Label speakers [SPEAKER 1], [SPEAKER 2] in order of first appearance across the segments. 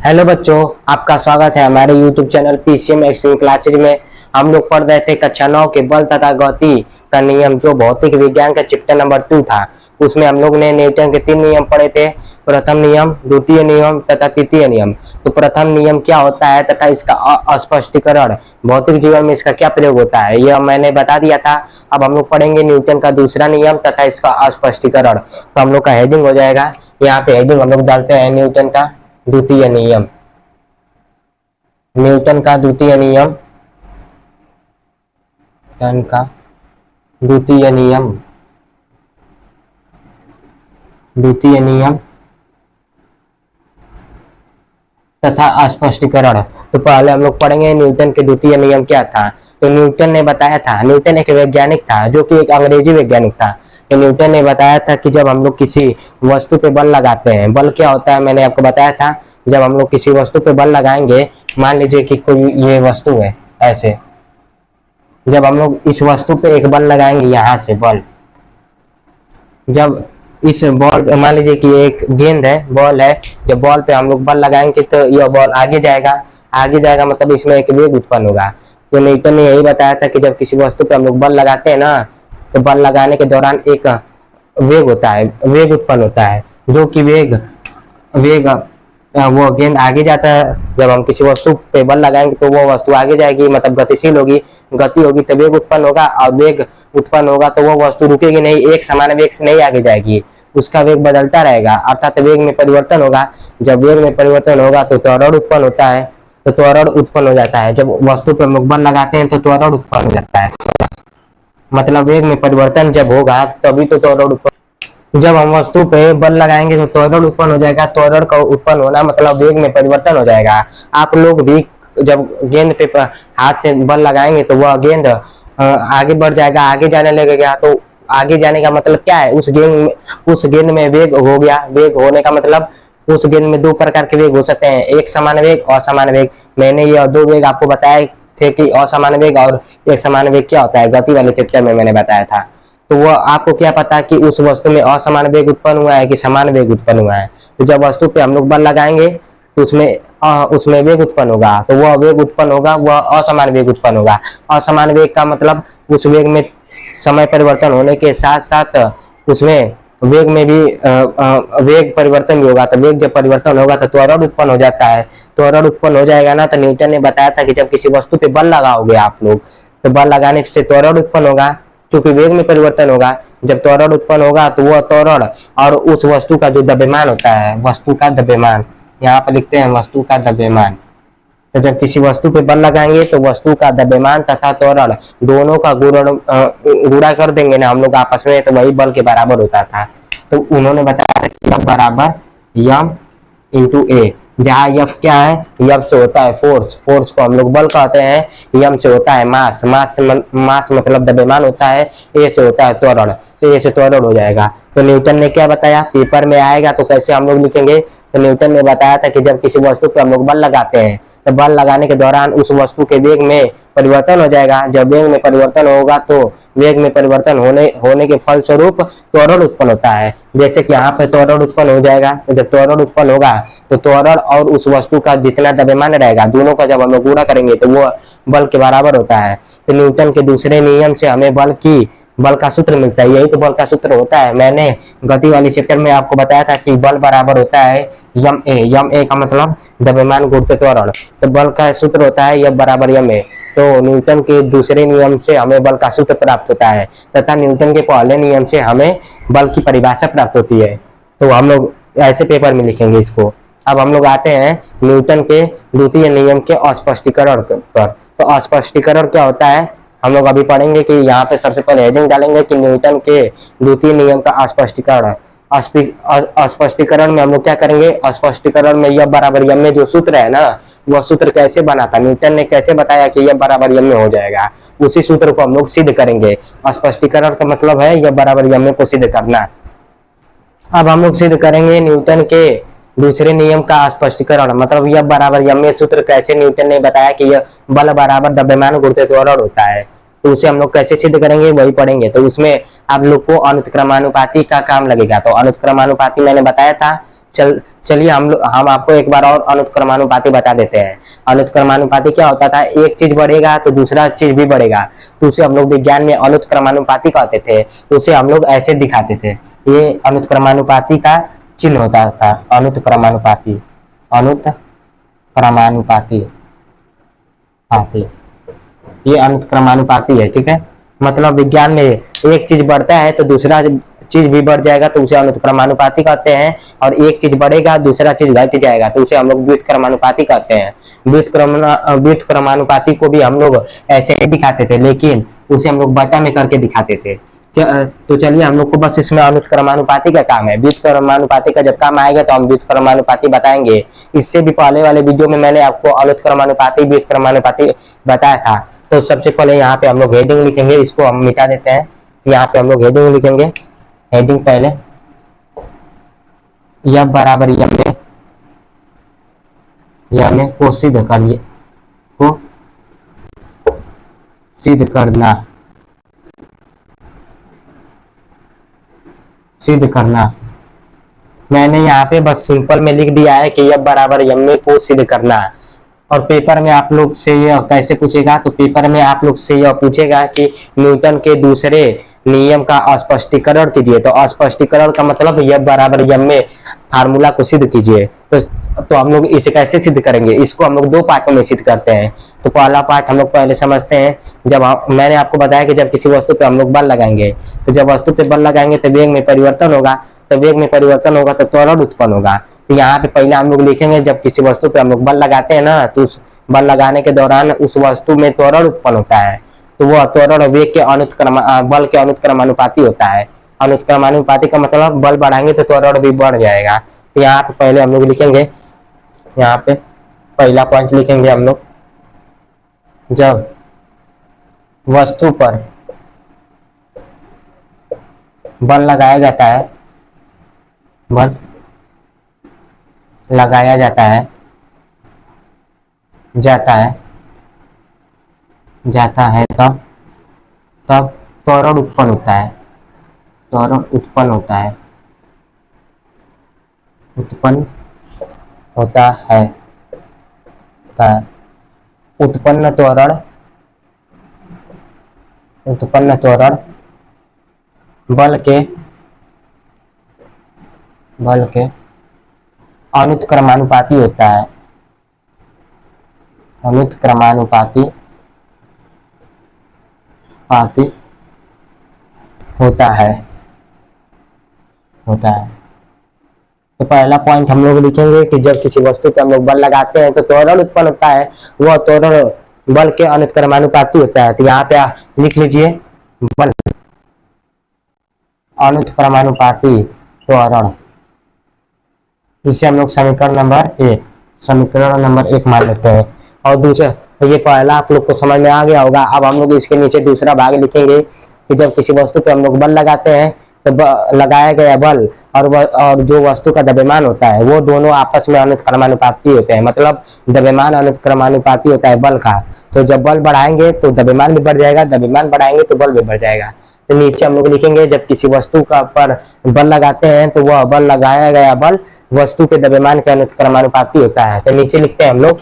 [SPEAKER 1] Hello बच्चों, आपका स्वागत है हमारे YouTube channel PCM extreme classes में। हम लोग पढ़ रहे थे कक्षा 9 के बल तथा गति का नियम, जो भौतिक विज्ञान का चैप्टर नंबर 2 था। उसमें हम लोग ने न्यूटन के 3 नियम पढ़े थे, प्रथम नियम, द्वितीय नियम तथा तृतीय नियम। तो प्रथम नियम क्या होता है तथा इसका स्पष्टीकरण, भौतिक जीवन में इसका क्या प्रयोग होता है, यह मैंने बता दिया था। अब हम लोग पढ़ेंगे न्यूटन का दूसरा नियम तथा इसका स्पष्टीकरण। तो हम लोग का हेडिंग हो जाएगा, यहाँ पे हेडिंग हम लोग डालते हैं न्यूटन का द्वितीय नियम। न्यूटन का द्वितीय नियम, न्यूटन का द्वितीय नियम, द्वितीय नियम तथा स्पष्टीकरण। तो पहले हम लोग पढ़ेंगे न्यूटन के द्वितीय नियम क्या था। तो न्यूटन ने बताया था, न्यूटन एक वैज्ञानिक था जो कि एक अंग्रेजी वैज्ञानिक था। तो न्यूटन ने बताया था कि जब हम लोग किसी वस्तु पे बल लगाते हैं, बल क्या होता है मैंने आपको बताया था। जब हम लोग किसी वस्तु पे बल लगाएंगे, मान लीजिए कि कोई ये वस्तु है ऐसे, जब हम लोग इस वस्तु पे एक बल लगाएंगे यहाँ से बल, जब इस बॉल, मान लीजिए कि एक गेंद है, बॉल है, जब बॉल पे हम लोग बल लगाएंगे तो यह बॉल आगे जाएगा। आगे जाएगा मतलब इसमें एक वेग उत्पन्न होगा। तो न्यूटन ने यही बताया था कि जब किसी वस्तु पे हम लोग बल लगाते हैं ना, तो बल लगाने के दौरान एक वेग होता है, वेग उत्पन्न होता है, जो कि वेग वेग वो गेंद आगे जाता है। जब हम किसी वस्तु पे बल लगाएंगे तो वो वस्तु आगे जाएगी, मतलब गतिशील होगी, गति होगी तो वेग उत्पन्न होगा, और वेग उत्पन्न होगा तो वो वस्तु रुकेगी नहीं, एक समान वेग से नहीं आगे जाएगी, उसका वेग बदलता रहेगा, अर्थात वेग में परिवर्तन होगा। जब वेग में परिवर्तन होगा तो त्वरण उत्पन्न होता है, तो त्वरण उत्पन्न हो जाता है। जब वस्तु पे हम लोग बल लगाते हैं तो त्वरण उत्पन्न हो जाता है, मतलब वेग में परिवर्तन जब होगा तभी तो त्वरण उत्पन्न। जब हम वस्तु पे बल लगाएंगे तो त्वरण उत्पन्न हो जाएगा, त्वरण का उत्पन्न होना मतलब वेग में परिवर्तन हो जाएगा। आप लोग भी जब गेंद पे हाथ से बल लगाएंगे तो वह गेंद आगे बढ़ जाएगा, आगे जाने लगेगा। तो आगे जाने का मतलब क्या है, उस गेंद में वेग हो गया। वेग होने का मतलब उस गेंद में दो प्रकार के वेग हो सकते हैं, एक समान वेग और असमान वेग। मैंने ये दो वेग आपको बताए थे कि असमान वेग और एक समान वेग क्या होता है, गति वाले चैप्टर में मैंने बताया था। तो वो आपको क्या पता कि उस वस्तु में असमान वेग उत्पन्न हुआ है कि समान वेग उत्पन्न हुआ है। तो जब वस्तु पे हम लोग बल लगाएंगे तो उसमें वेग उत्पन्न होगा, तो वह वेग उत्पन्न होगा, वह असमान वेग उत्पन्न होगा। असमान वेग का मतलब उस वेग में समय परिवर्तन होने के साथ साथ उसमें वेग में भी वेग परिवर्तन भी होगा। तो वेग जब परिवर्तन होगा तो त्वरण उत्पन्न हो जाता है। त्वरण उत्पन्न हो जाएगा ना, तो न्यूटन ने बताया था कि जब किसी वस्तु पे बल लगाओगे आप लोग, तो बल लगाने से त्वरण उत्पन्न होगा, क्योंकि वेग में परिवर्तन होगा। जब त्वरण उत्पन्न होगा तो वह त्वरण और उस वस्तु का जो द्रव्यमान होता है, वस्तु का द्रव्यमान, यहाँ पर लिखते हैं वस्तु का द्रव्यमान। तो जब किसी वस्तु पे बल लगाएंगे तो वस्तु का द्रव्यमान तथा त्वरण दोनों का गुणा कर देंगे ना हम लोग आपस में, तो वही बल के बराबर होता था। तो उन्होंने बताया कि F बराबर यम इंटू ए, जहाँ यफ क्या है, यफ से होता है फोर्स, फोर्स को हम लोग बल कहते हैं, यम से होता है मास, मास मतलब द्रव्यमान होता है, ए से होता है त्वरण, तो ए से त्वरण हो जाएगा। तो न्यूटन ने क्या बताया, पेपर में आएगा तो कैसे हम लोग लिखेंगे। तो न्यूटन ने बताया था कि जब किसी वस्तु पे हम लोग बल लगाते हैं तो बल लगाने के दौरान उस वस्तु के वेग में परिवर्तन हो जाएगा। जब वेग में परिवर्तन होगा तो वेग में परिवर्तन होने के फलस्वरूप त्वरण उत्पन्न होता है। जैसे कि यहाँ पे त्वरण उत्पन्न हो जाएगा, तो जब त्वरण उत्पन्न होगा तो त्वरण और उस वस्तु का जितना द्रव्यमान रहेगा, दोनों का जब हम लोग गुणा करेंगे तो वो बल के बराबर होता है। तो न्यूटन के दूसरे नियम से हमें बल का सूत्र मिलता है, यही तो बल का सूत्र होता है। मैंने गति वाले चैप्टर में आपको बताया था कि बल बराबर होता है यम ए, यम ए का मतलब द्रव्यमान गुणित त्वरण। तो बल का सूत्र होता है F बराबर यम ए। तो न्यूटन के दूसरे नियम से हमें बल का सूत्र प्राप्त होता है, तथा न्यूटन के पहले नियम से हमें बल की परिभाषा प्राप्त होती है। तो हम लोग ऐसे पेपर में लिखेंगे इसको। अब हम लोग आते हैं न्यूटन के द्वितीय नियम के स्पष्टीकरण पर। तो स्पष्टीकरण क्या होता है हम लोग अभी पढ़ेंगे। कि यहाँ पे सबसे पहले हेडिंग डालेंगे कि न्यूटन के द्वितीय नियम का स्पष्टीकरण। स्पष्टीकरण में हम लोग क्या करेंगे, स्पष्टीकरण में F बराबर यम में जो सूत्र है ना, वह सूत्र कैसे बना था, न्यूटन ने कैसे बताया कि F बराबर यम में हो जाएगा, उसी सूत्र को हम लोग सिद्ध करेंगे। स्पष्टीकरण का मतलब है F बराबर यम में को सिद्ध करना। अब हम लोग सिद्ध करेंगे न्यूटन के दूसरे नियम का स्पष्टीकरण, मतलब F बराबर यम में सूत्र कैसे न्यूटन ने बताया कि यह बल बराबर द्रव्यमान गुणित त्वरण होता है। तो उसे हम लोग कैसे सिद्ध करेंगे वही पढ़ेंगे। तो उसमें आप लोग को अनुक्रमानुपाती का काम लगेगा। तो अनुक्रमानुपाती मैंने बताया था चलिए हम आपको एक बार और अनुत्क्रमानुपाती बता देते हैं। अनुत्क्रमानुपाती क्या होता था, एक चीज बढ़ेगा तो दूसरा चीज भी बढ़ेगा, तो उसे हम लोग विज्ञान में अनुत्क्रमानुपाती कहते थे। तो उसे हम लोग ऐसे दिखाते थे, ये अनुत्क्रमानुपाती का चिन्ह होता था। अनुत्क्रमानुपाती, अनुत्क्रमानुपाती पाती, ये अनुत्क्रमानुपाती है। ठीक है, मतलब विज्ञान में एक चीज बढ़ता है तो दूसरा चीज भी बढ़ जाएगा, तो उसे अनुत्क्रमानुपाती कहते हैं। और एक चीज बढ़ेगा दूसरा चीज घट जाएगा, तो उसे हम लोग व्युत्क्रमानुपाती कहते हैं। व्युत्क्रमानुपाती को भी हम लोग ऐसे ही दिखाते थे, लेकिन उसे हम लोग बटा में करके दिखाते थे। तो चलिए, हम लोग को बस इसमें अनुत्क्रमानुपाती का काम है। व्युत्क्रमानुपाती का जब काम आएगा तो हम व्युत्क्रमानुपाती बताएंगे। इससे भी पहले वाले वीडियो में मैंने आपको अनुत्क्रमानुपाती व्युत्क्रमानुपाती बताया था। तो सबसे पहले यहाँ पे हम लोग हेडिंग लिखेंगे, इसको हम मिटा देते हैं। यहाँ पे हम लोग हेडिंग लिखेंगे, हेडिंग पहले यह बराबर यह में को सिद्ध करिए, को सिद्ध करना, सिद्ध करना। मैंने यहाँ पे बस सिंपल में लिख दिया है कि यह बराबर यम में को सिद्ध करना। और पेपर में आप लोग से यह कैसे पूछेगा, तो पेपर में आप लोग से यह पूछेगा कि न्यूटन के दूसरे नियम का स्पष्टीकरण कीजिए। तो स्पष्टीकरण का मतलब यह बराबर यम में फार्मूला को सिद्ध कीजिए। तो हम लोग इसे कैसे सिद्ध करेंगे, इसको हम लोग दो पार्टों में सिद्ध करते हैं। तो पहला पार्ट हम लोग पहले समझते हैं। मैंने आपको बताया कि जब किसी वस्तु पे हम लोग बल लगाएंगे, तो जब वस्तु पे बल लगाएंगे तो वेग में परिवर्तन होगा, तो वेग में परिवर्तन होगा तो त्वरण उत्पन्न होगा। तो यहाँ पे पहले हम लोग लिखेंगे, जब किसी वस्तु पे हम लोग बल लगाते हैं ना, तो उस बल लगाने के दौरान उस वस्तु में त्वरण उत्पन्न होता है। तो वह त्वरण वेग के बल के अनुत्क्रमानुपाती होता है। अनुत्क्रमानुपाती का मतलब बल बढ़ाएंगे तो त्वरण भी बढ़ जाएगा। तो यहाँ पे पहले हम लोग लिखेंगे, यहाँ पे पहला पॉइंट लिखेंगे हम लोग, जब वस्तु पर बल लगाया जाता है, बल लगाया जाता है, जाता है तब त्वरण उत्पन्न होता है, त्वरण उत्पन्न होता है, उत्पन्न होता है, उत्पन्न त्वरण बल के अनुत्क्रमानुपाती होता है, अनुत्क्रमानुपाती होता है। तो पहला पॉइंट हम लोग लिखेंगे कि जब किसी वस्तु पे हम लोग बल लगाते हैं तो त्वरण उत्पन्न होता है, वह त्वरण बल के अनुत्क्रमानुपाती होता है। तो यहाँ पे लिख लीजिए, बल अनुत्क्रमानुपाती त्वरण, इसे हम लोग समीकरण नंबर एक मान लेते हैं। और दूसरा, तो ये पहला आप लोग को समझ में आ गया होगा। अब हम लोग इसके नीचे दूसरा भाग लिखेंगे कि जब किसी वस्तु पे हम लोग बल लगाते हैं तो लगाया गया बल और जो वस्तु का द्रव्यमान होता है, वो दोनों आपस में अनुत्क्रमानुपाती होते हैं। मतलब द्रव्यमान अनुत्क्रमानुपाती होता है बल का। तो जब बल बढ़ाएंगे तो द्रव्यमान भी बढ़ जाएगा, द्रव्यमान बढ़ाएंगे तो बल भी बढ़ जाएगा। तो नीचे हम लोग लिखेंगे, जब किसी वस्तु का पर बल लगाते हैं तो वह बल लगाया गया बल वस्तु के द्रव्यमान के अनुत्क्रमानुपाती होता है। तो नीचे लिखते हैं हम लोग,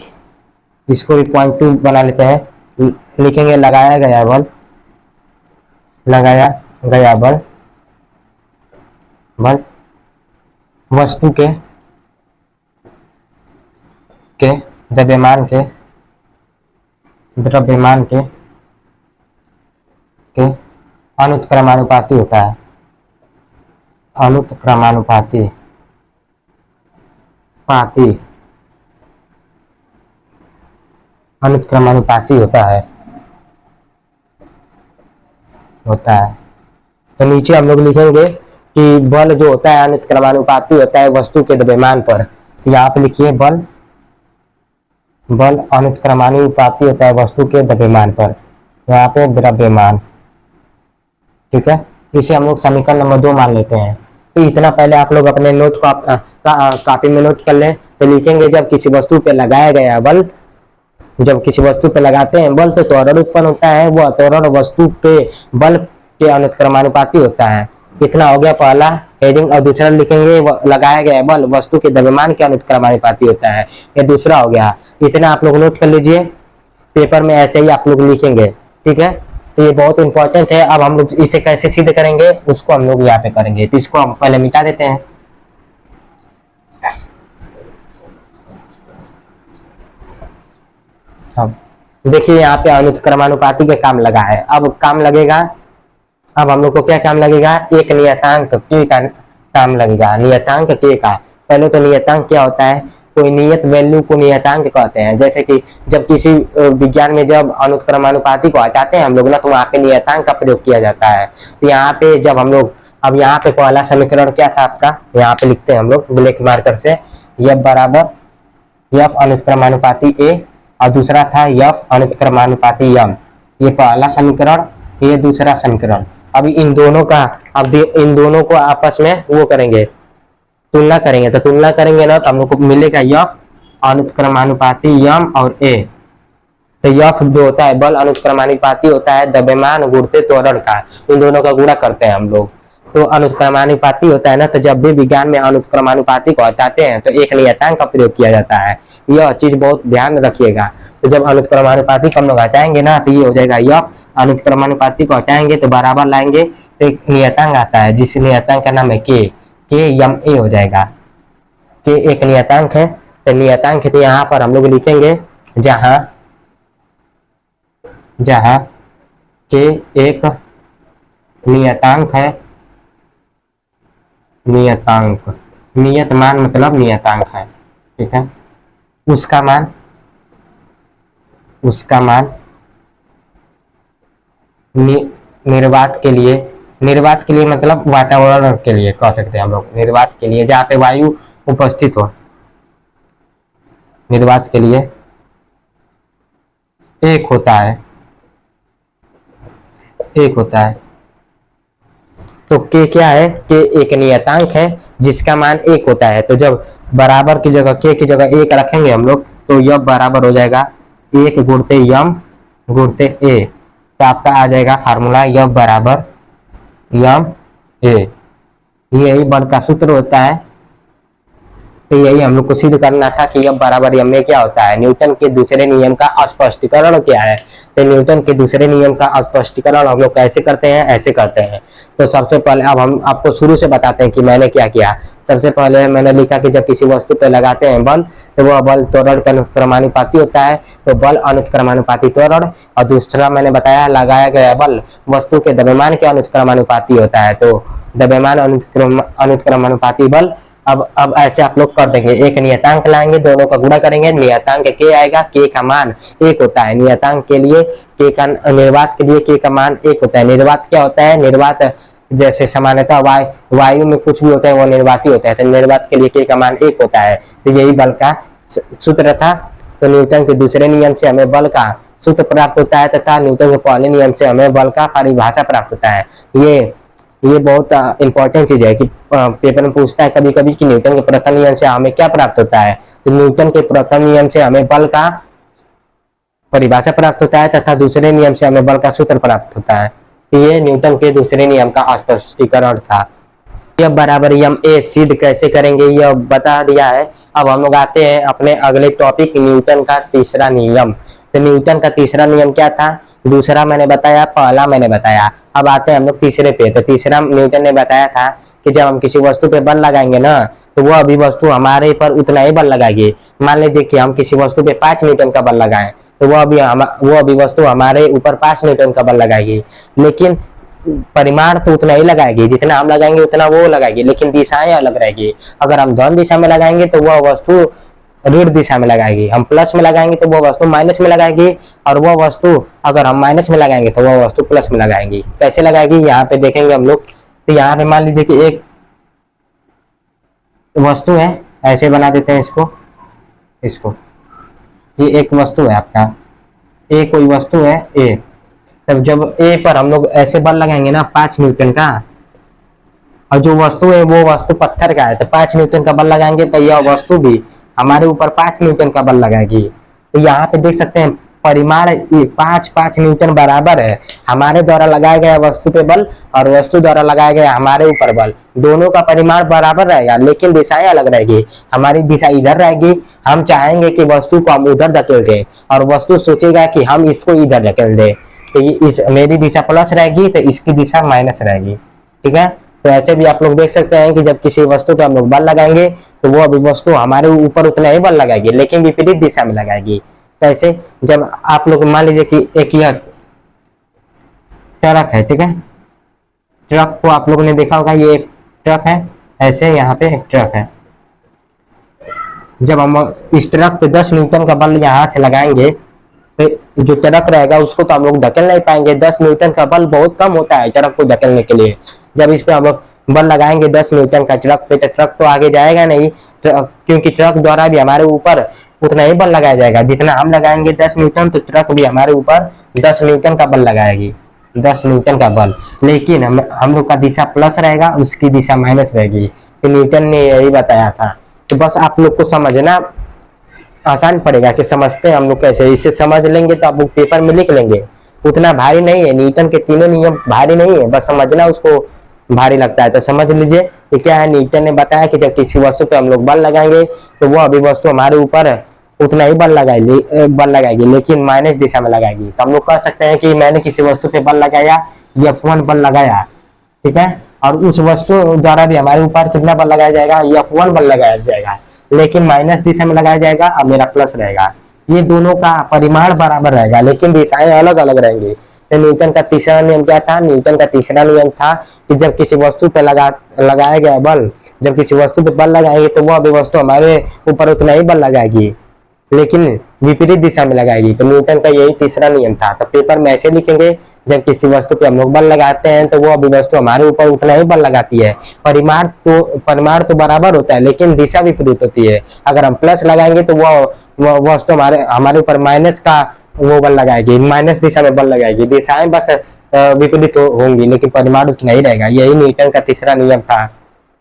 [SPEAKER 1] इसको भी पॉइंट 2 बना लेते हैं। लिखेंगे लगाया गया बल वस्तु के द्रव्यमान के अनुत्क्रमानुपाती होता है, अनुत्क्रमानुपाती होता है। तो नीचे हम लोग लिखेंगे कि बल जो होता है अनुत्क्रमानुपाती होता है वस्तु के द्रव्यमान पर। तो यहाँ पे लिखिए, बल अनुत्क्रमानुपाती होता है वस्तु के द्रव्यमान पर, यहाँ पे द्रव्यमान। ठीक है, इसे हम लोग समीकरण नंबर 2 मान लेते हैं। तो इतना पहले आप लोग अपने नोट कॉपी में नोट कर लें। तो लिखेंगे, जब किसी वस्तु पे लगाया गया बल, जब किसी वस्तु पे लगाते हैं बल तो त्वरण उत्पन्न होता है, वह त्वरण वस्तु के बल के अनुत्क्रमानुपाती होता है। कितना हो गया पहला, हेडिंग, और दूसरा लिखेंगे लगाया गया बल वस्तु के द्रव्यमान के अनुक्रमानुपाती होता है। ये दूसरा हो गया। इतना आप लोग नोट कर लीजिए, पेपर में ऐसे ही आप लोग लिखेंगे, ठीक है। तो ये बहुत इंपॉर्टेंट है। अब हम लोग इसे कैसे सिद्ध करेंगे उसको हम लोग यहाँ पे करेंगे। तो इसको हम पहले मिटा देते हैं। अब देखिए यहाँ पे अनुक्रमानुपाती का काम लगा है। अब काम लगेगा, अब हम लोग को क्या काम लगेगा, एक नियतांक के का काम लगेगा। नियतांक के का, पहले तो नियतांक क्या होता है, कोई नियत वैल्यू को नियतांक कहते हैं। जैसे कि जब किसी विज्ञान में जब अनुक्रमानुपाती को हटाते हैं हम लोग ना, तो वहाँ पे नियतांक का प्रयोग किया जाता है। तो यहाँ पे जब हम लोग, अब यहाँ पे पहला समीकरण क्या था आपका, यहाँ पे लिखते हैं हम लोग ब्लैक मार्कर से, F बराबर F अनुक्रमानुपाती A, और दूसरा था F अनुक्रमानुपाती M। ये पहला समीकरण, ये दूसरा समीकरण। अब इन दोनों का, अब इन दोनों को आपस में वो करेंगे, तुलना करेंगे। तो तुलना करेंगे ना, तो हम लोग को मिलेगा F अनुक्रमानुपाती M और A। तो F जो होता है बल अनुक्रमानुपाती होता है द्रव्यमान गुणित त्वरण का, इन दोनों का गुणा करते हैं हम लोग। तो अनुक्रमानुपाती होता है ना, तो जब भी विज्ञान में अनुक्रमानुपाती को हटाते हैं तो एक नियतांक का प्रयोग किया जाता है। यह चीज बहुत ध्यान रखिएगा। तो जब अनुक्रमानुपाती को हम लोग हटाएंगे ना, तो ये हो जाएगा F अनुक्रमानुपाती को हटाएंगे तो बराबर लाएंगे, तो एक नियतांक आता है जिस नियतांक का नाम है के एम ए हो जाएगा। के एक नियतांक है, तो नियतांक तो यहाँ पर हम लोग लिखेंगे जहां जहां के एक नियतांक है, नियतांक नियत मान मतलब नियतांक है, ठीक है। उसका मान निर्वात के लिए, निर्वात के लिए मतलब वातावरण के लिए कह सकते हैं हम लोग, निर्वात के लिए जहाँ पे वायु उपस्थित हो, निर्वात के लिए एक होता है, एक होता है। तो के क्या है, के एक नियतांक है जिसका मान एक होता है। तो जब बराबर की जगह के की जगह एक रखेंगे हम लोग, तो यह बराबर हो जाएगा एक गुणते यम गुणते ए। तो आपका आ जाएगा फार्मूला यह बराबर यम ए। यही बल का सूत्र होता है। तो यही हम लोग को सिद्ध करना था कि यह बराबर यम ए क्या होता है। न्यूटन के दूसरे नियम का स्पष्टीकरण क्या है। तो न्यूटन के दूसरे नियम का स्पष्टीकरण हम लोग कैसे करते हैं, ऐसे करते हैं। तो सबसे पहले अब हम आपको शुरू से बताते हैं कि मैंने क्या किया। सबसे पहले मैंने लिखा कि जब किसी वस्तु पर लगाते हैं बल, तो वह बल त्वरण का अनुक्रमानुपाती होता है। तो बल अनुक्रमानुपाती त्वरण, और दूसरा मैंने बताया लगाया गया बल वस्तु के द्रव्यमान के अनुक्रमानुपाती होता है। तो द्रव्यमान अनुक्रमानुपाती बल। अब ऐसे आप लोग कर देंगे, एक नियतांक लाएंगे, दोनों का गुणा करेंगे, नियतांक के आएगा, के का मान एक होता है। नियतांक के लिए के का, निर्वात के लिए के का मान एक होता है। निर्वात क्या होता है, निर्वात जैसे सामान्यतः वायु में कुछ भी होता है वो निर्वाती होता है। तो निर्वात के लिए के का मान एक होता है। तो यही बल का सूत्र था। तो न्यूटन के दूसरे नियम से हमें बल का सूत्र प्राप्त होता है, तथा न्यूटन के पहले नियम से हमें बल का परिभाषा प्राप्त होता है। ये बहुत इंपॉर्टेंट चीज है कि पेपर में पूछता है कभी कभी कि न्यूटन के प्रथम नियम से हमें क्या प्राप्त होता है। तो न्यूटन के प्रथम नियम से हमें बल का परिभाषा प्राप्त होता है, तथा दूसरे नियम से हमें बल का सूत्र प्राप्त होता है। तो ये न्यूटन के दूसरे नियम का स्पष्टीकरण था। यह बराबर यम ए सिद्ध कैसे करेंगे यह बता दिया है। अब हम लोग आते हैं अपने अगले टॉपिक, न्यूटन का तीसरा नियम। तो न्यूटन का तीसरा नियम क्या था, दूसरा मैंने बताया, पहला मैंने बताया। अब आते हैं हम लोग तीसरे पे। तो तीसरा न्यूटन ने बताया था कि जब हम किसी वस्तु पे बल लगाएंगे ना, तो वह अभी वस्तु हमारे पर उतना ही बल लगाएगी। मान लीजिए कि हम किसी वस्तु पे 5 न्यूटन का बल लगाएं, तो वह अभी वस्तु हमारे ऊपर 5 न्यूटन का बल लगाएगी। लेकिन परिमाण तो उतना ही लगाएगी, जितना हम लगाएंगे उतना वो लगाएगी, लेकिन दिशाएं अलग रहेगी। अगर हम धन दिशा में लगाएंगे तो वह वस्तु ऋण दिशा में लगाएगी, हम प्लस में लगाएंगे तो वह वस्तु माइनस में लगाएगी, और वह वस्तु अगर हम माइनस में लगाएंगे तो वह वस्तु प्लस में लगाएगी। कैसे लगाएगी यहाँ पे देखेंगे हम लोग। तो यहाँ पे मान लीजिए कि एक वस्तु है, ऐसे बना देते हैं इसको ये एक वस्तु है आपका, ए कोई वस्तु है ए। तब जब ए पर हम लोग ऐसे बल लगाएंगे ना 5 न्यूटन का, और जो वस्तु है वो वस्तु पत्थर का है, तो 5 न्यूटन का बल लगाएंगे तो यह वस्तु भी हमारे ऊपर 5 न्यूटन का बल लगाएगी। तो यहाँ पे देख सकते हैं परिमाण 5-5 न्यूटन बराबर है। हमारे द्वारा लगाया गया वस्तु पे बल और वस्तु द्वारा लगाया गया हमारे ऊपर बल, दोनों का परिमाण बराबर रहेगा, लेकिन दिशाएं अलग रहेगी। हमारी दिशा इधर रहेगी, हम चाहेंगे कि वस्तु को हम उधर धकेल दें और वस्तु सोचेगा कि हम इसको इधर धकेल दें। तो इस मेरी दिशा प्लस रहेगी तो इसकी दिशा माइनस रहेगी। ठीक है, तो ऐसे भी आप लोग देख सकते हैं कि जब किसी वस्तु पर हम लोग बल लगाएंगे तो वो अभी वस्तु हमारे ऊपर उतना ही बल लगाएगी, लेकिन विपरीत दिशा में लगाएगी। कैसे? जब आप लोग मान लीजिए कि एक यह ट्रक है, ठीक है, ट्रक को आप लोगों ने देखा होगा, ये एक ट्रक है, ऐसे यहाँ पे एक ट्रक है। जब हम इस ट्रक पे 10 न्यूटन का बल यहाँ से लगाएंगे तो जो ट्रक रहेगा उसको तो हम लोग धकेल नहीं पाएंगे। 10 न्यूटन का बल बहुत कम होता है ट्रक को धकेलने के लिए। जब इस पे हम लोग बल लगाएंगे 10 न्यूटन का ट्रक पे, तो ट्रक तो आगे जाएगा नहीं, क्योंकि ट्रक द्वारा भी हमारे ऊपर उतना ही बल लगाया जाएगा जितना हम लगाएंगे 10 न्यूटन, तो ट्रक भी हमारे ऊपर 10 न्यूटन का बल लगाएगी, 10 न्यूटन का बल। लेकिन हम लोग का दिशा प्लस रहेगा, उसकी दिशा माइनस रहेगी। तो न्यूटन ने यही बताया था। तो बस आप लोग को समझना आसान पड़ेगा कि समझते हैं हम लोग कैसे, इसे समझ लेंगे तो आप लोग पेपर में लिख लेंगे। उतना भारी नहीं है, न्यूटन के तीनों नियम भारी नहीं है, बस समझना उसको भारी लगता है। तो समझ लीजिए कि क्या है, न्यूटन ने बताया कि जब किसी वस्तु पे हम लोग बल लगाएंगे तो वो अभी वस्तु हमारे ऊपर उतना ही बल लगाएगी, लेकिन माइनस दिशा में लगाएगी। तो हम लोग कह सकते हैं कि मैंने किसी वस्तु पे बल लगाया, F1 बल लगाया, ठीक है, और उस वस्तु द्वारा भी हमारे ऊपर कितना बल लगाया जाएगा, F1 बल लगाया जाएगा, लेकिन माइनस दिशा में लगाया जाएगा और मेरा प्लस रहेगा। ये दोनों का परिमाण बराबर रहेगा, लेकिन दिशाएं अलग अलग रहेंगी। तो न्यूटन का तीसरा नियम क्या था? न्यूटन का तीसरा नियम था कि जब किसी वस्तु पे लगाया गया बल, जब किसी वस्तु पे बल लगाएंगे तो वह भी वस्तु हमारे ऊपर उतना ही बल लगाएगी, लेकिन विपरीत दिशा में लगाएगी। तो न्यूटन का यही तीसरा नियम था। तो पेपर में ऐसे लिखेंगे, जब किसी वस्तु पे हम लोग बल लगाते हैं तो वो अभी वस्तु हमारे ऊपर उतना ही बल लगाती है। परिमाण तो बराबर होता है, लेकिन दिशा विपरीत होती है। अगर हम प्लस लगाएंगे तो वो वस्तु हमारे ऊपर माइनस का वो बल लगाएगी, माइनस दिशा में बल लगाएगी। दिशाएं बस विपरीत होंगी, लेकिन परिमाण उतना ही रहेगा। यही न्यूटन का तीसरा नियम था।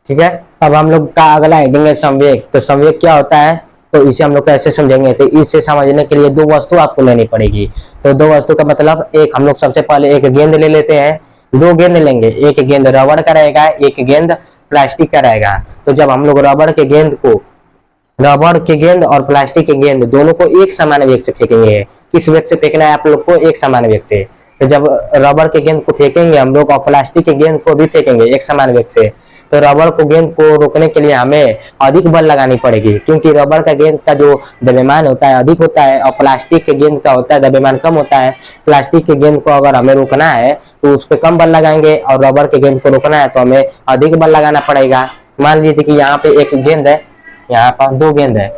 [SPEAKER 1] ठीक है, अब हम लोग का अगला हेडिंग है संवेग। तो संवेग क्या होता है, तो इसे हम लोग कैसे समझेंगे? तो इसे समझने के लिए दो वस्तु आपको लेनी पड़ेगी। तो दो वस्तु का मतलब, एक हम लोग सबसे पहले एक गेंद ले लेते हैं, दो गेंद लेंगे, एक गेंद रबड़ का रहेगा, एक गेंद प्लास्टिक का रहेगा। तो जब हम लोग रबड़ के गेंद और प्लास्टिक के गेंद दोनों को एक समान वेग से फेंकेंगे। किस वेग से फेंकना है आप लोग को? एक समान वेग से। तो जब रबड़ के गेंद को फेंकेंगे हम लोग और प्लास्टिक के गेंद को भी फेंकेंगे एक समान वेग से, तो रबड़ को गेंद को रोकने के लिए हमें अधिक बल लगानी पड़ेगी, क्योंकि रबड़ का गेंद का जो द्रव्यमान होता है अधिक होता है और प्लास्टिक के गेंद का होता है द्रव्यमान कम होता है। प्लास्टिक के गेंद को अगर हमें रोकना है तो उस पर कम बल लगाएंगे, और रबड़ के गेंद को रोकना है तो हमें अधिक बल लगाना पड़ेगा। मान लीजिए कि यहाँ पे एक गेंद है, यहाँ पर दो गेंद है,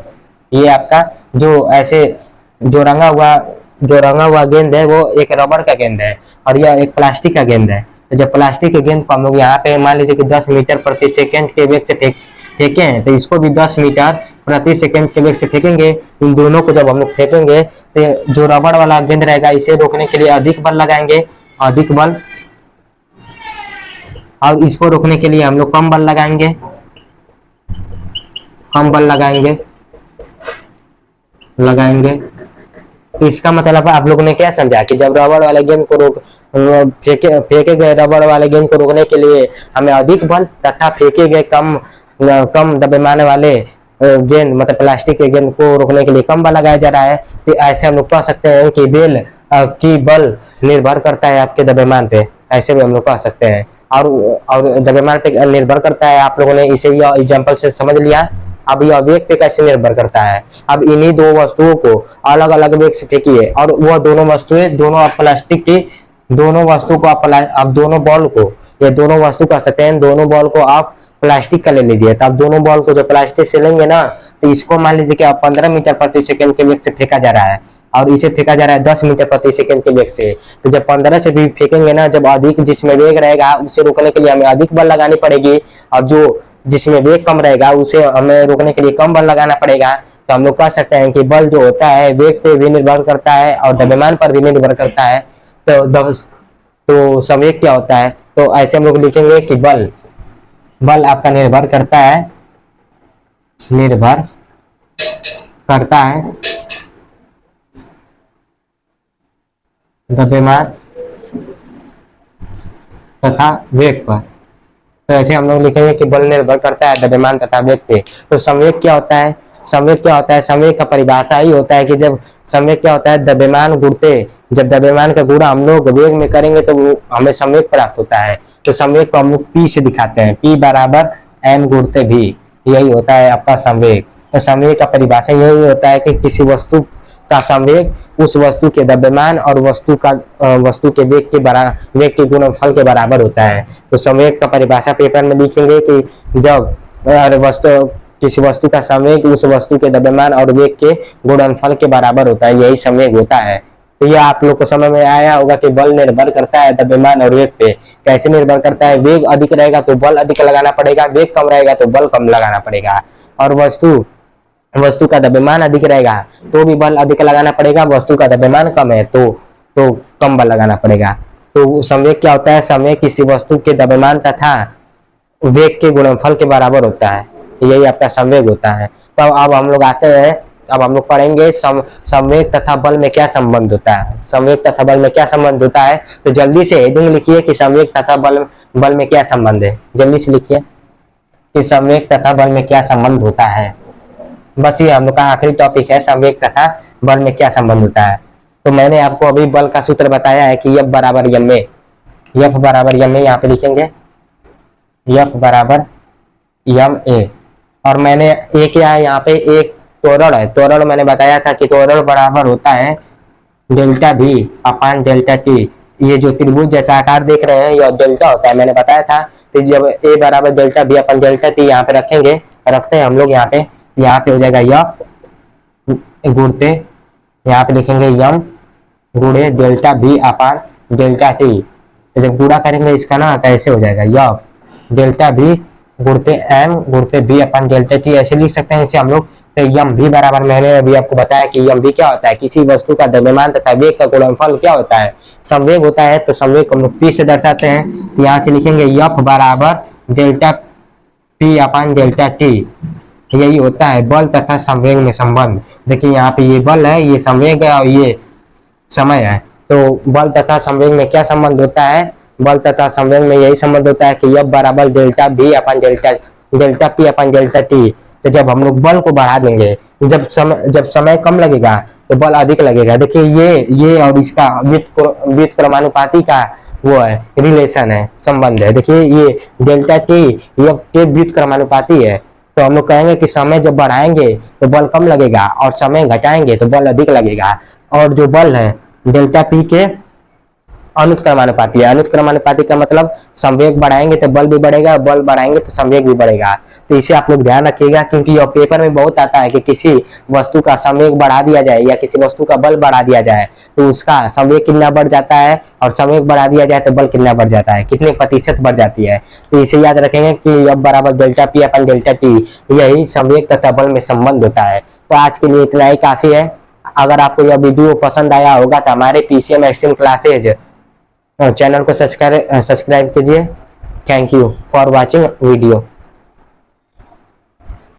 [SPEAKER 1] ये आपका जो ऐसे जो रंगा हुआ गेंद है वो एक रबड़ का गेंद है और यह एक प्लास्टिक का गेंद है। तो जब प्लास्टिक के गेंद को हम लोग यहाँ पे मान लीजिए कि 10 मीटर प्रति सेकंड के वेग से फेंके हैं, तो इसको भी 10 मीटर प्रति सेकंड के वेग से फेंकेंगे। इन दोनों को जब हम लोग फेंकेंगे तो जो रबड़ वाला गेंद रहेगा इसे रोकने के लिए अधिक बल लगाएंगे, अधिक बल, और इसको रोकने के लिए हम लोग कम बल लगाएंगे, कम बल लगाएंगे। तो इसका मतलब आप लोगों ने क्या समझा कि जब रबड़ वाले गेंद को फेंके गए रबड़ वाले गेंद को रोकने के लिए हमें अधिक बल तथा फेंके गए कम द्रव्यमान वाले गेंद मतलब प्लास्टिक के गेंद को रोकने के लिए कम बल लगाया जा रहा है। तो ऐसे हम लोग कह सकते हैं कि की बल निर्भर करता है आपके द्रव्यमान पे, ऐसे भी हम लोग कह सकते हैं। और द्रव्यमान पे निर्भर करता है, आप लोगों ने इसे एग्जाम्पल से समझ लिया। अब यह वेग पे कैसे निर्भर करता है? अब इन्हीं दो वस्तुओं को अलग अलग वेग से फेंकिए और वह दोनों वस्तुएं दोनों प्लास्टिक की दोनों वस्तु को आप दोनों बॉल को, ये दोनों वस्तु कह सकते हैं, दोनों बॉल को आप प्लास्टिक का ले लीजिए। तो आप दोनों बॉल को जो प्लास्टिक से लेंगे ना, तो इसको मान लीजिए कि आप 15 मीटर प्रति सेकंड के वेग से फेंका जा रहा है और इसे फेंका जा रहा है 10 मीटर प्रति सेकंड के वेग से। तो जब 15 से भी फेंकेंगे ना, जब अधिक जिसमें वेग रहेगा उसे रोकने के लिए हमें अधिक बल लगानी पड़ेगी, और जो जिसमें वेग कम रहेगा उसे हमें रोकने के लिए कम बल लगाना पड़ेगा। तो हम लोग कह सकते हैं कि बल जो होता है वेग पे भी निर्भर करता है और द्रव्यमान पर भी निर्भर करता है। तो संवेग क्या होता है? तो ऐसे हम लोग लिखेंगे कि बल आपका निर्भर करता है द्रव्यमान तथा वेग पर। तो ऐसे हम लोग लिखेंगे कि बल निर्भर करता है द्रव्यमान तथा वेग पे। तो संवेग क्या होता है? संवेग क्या होता है? संवेग का परिभाषा ही होता है कि जब संवेग क्या होता है? द्रव्यमान गुणते, जब द्रव्यमान का गुणा हम लोग वेग में करेंगे तो हमें संवेग प्राप्त होता है। तो संवेग को हम लोग पी से दिखाते हैं, पी बराबर एम गुणते भी, यही होता है आपका संवेग। तो संवेग का परिभाषा यही होता है कि किसी वस्तु का संवेग उस वस्तु के द्रव्यमान और वस्तु के वेग के गुणनफल के बराबर होता है। तो संवेग का परिभाषा पेपर में लिखेंगे कि जब किसी वस्तु का संवेग उस वस्तु के द्रव्यमान और वेग के गुणनफल के बराबर होता है, यही संवेग होता है। तो यह आप लोग को समझ में आया होगा कि बल निर्भर करता है द्रव्यमान और वेग पे। कैसे निर्भर करता है? वेग अधिक रहेगा तो बल अधिक लगाना पड़ेगा, वेग कम रहेगा तो बल कम लगाना पड़ेगा। और वस्तु का द्रव्यमान अधिक रहेगा तो भी बल अधिक लगाना पड़ेगा, वस्तु का द्रव्यमान कम है तो कम बल लगाना पड़ेगा। तो संवेग क्या होता है? संवेग किसी वस्तु के द्रव्यमान तथा वेग के गुणनफल के बराबर होता है, यही आपका संवेग होता है। तो अब हम लोग आते हैं, अब हम लोग पढ़ेंगे संवेग तथा बल में क्या संबंध होता है। संवेग तथा बल में क्या संबंध होता है? तो जल्दी से हेडिंग लिखिए कि संवेग तथा बल में क्या संबंध है। जल्दी से लिखिए कि संवेग तथा बल में क्या संबंध होता है। बस ये हम लोग का आखिरी टॉपिक है, संवेग तथा बल में क्या संबंध होता है। तो मैंने आपको अभी बल का सूत्र बताया है कि F बराबर यम ए, F बराबर यम ए यहाँ पे लिखेंगे, F बराबर यम ए। और मैंने ए क्या है यहाँ पे? एक त्वरण है, त्वरण मैंने बताया था कि त्वरण बराबर होता है डेल्टा भी अपान डेल्टा टी। ये जो त्रिभुज जैसा आकार देख रहे हैं यह डेल्टा होता है, मैंने बताया था। तो जब ए बराबर डेल्टा भी अपन डेल्टा टी यहाँ पे रखेंगे, रखते हैं हम लोग यहाँ पे हो जाएगा यफ गुणते, यहाँ पे लिखेंगे यम गुणे delta B upon delta T. तो जब गुणा करेंगे इसका ना तो ऐसे हो जाएगा यफ डेल्टा बी गुणते एम गुणते बी अपान डेल्टा टी, ऐसे लिख सकते हैं इसे हम लोग। तो यम भी बराबर, मैंने अभी आपको बताया कि यम भी क्या होता है? किसी वस्तु का द्रव्यमान तथा वेग का गुणनफल क्या होता है? संवेग होता है। तो संवेग को हम लोग पी से दर्शाते हैं, तो यहाँ से लिखेंगे यफ बराबर डेल्टा पी अपान डेल्टा टी, यही होता है बल तथा संवेग में संबंध। देखिए यहाँ पे ये बल है, ये संवेग है और ये समय है। तो बल तथा संवेग में क्या संबंध होता है? बल तथा संवेग में यही संबंध होता है कि F बराबर डेल्टा भी अपन डेल्टा पी अपन डेल्टा टी। तो जब हम लोग बल को बढ़ा देंगे, जब समय कम लगेगा तो बल अधिक लगेगा। देखिए ये और इसका व्युत्क्रमानुपाती का वो है, रिलेशन है, संबंध है। देखिए ये डेल्टा टी ये व्युत्क्रमानुपाती है। तो हम लोग कहेंगे कि समय जब बढ़ाएंगे तो बल कम लगेगा और समय घटाएंगे तो बल अधिक लगेगा। और जो बल है डेल्टा पी के अनुत्क्रमानुपाती है। अनुत्क्रमानुपाती का मतलब संवेग बढ़ाएंगे तो बल भी बढ़ेगा, बल बढ़ाएंगे तो संवेग भी बढ़ेगा। तो इसे आप लोग ध्यान रखिएगा, क्योंकि यह पेपर में बहुत आता है कि किसी वस्तु का संवेग बढ़ा दिया जाए या किसी वस्तु का बल बढ़ा दिया जाए तो उसका संवेग कितना बढ़ जाता है, और संवेग बढ़ा दिया जाए तो बल कितना बढ़ जाता है, कितने प्रतिशत बढ़ जाती है। तो इसे याद रखेंगे कि F बराबर डेल्टा पी अपन डेल्टा टी, यही संवेग तथा बल में संबंध होता है। तो आज के लिए इतना ही काफी है। अगर आपको यह वीडियो पसंद आया होगा तो हमारे PCM एक्सट्रीम क्लासेज चैनल को सब्सक्राइब कीजिए। Thank you for watching video.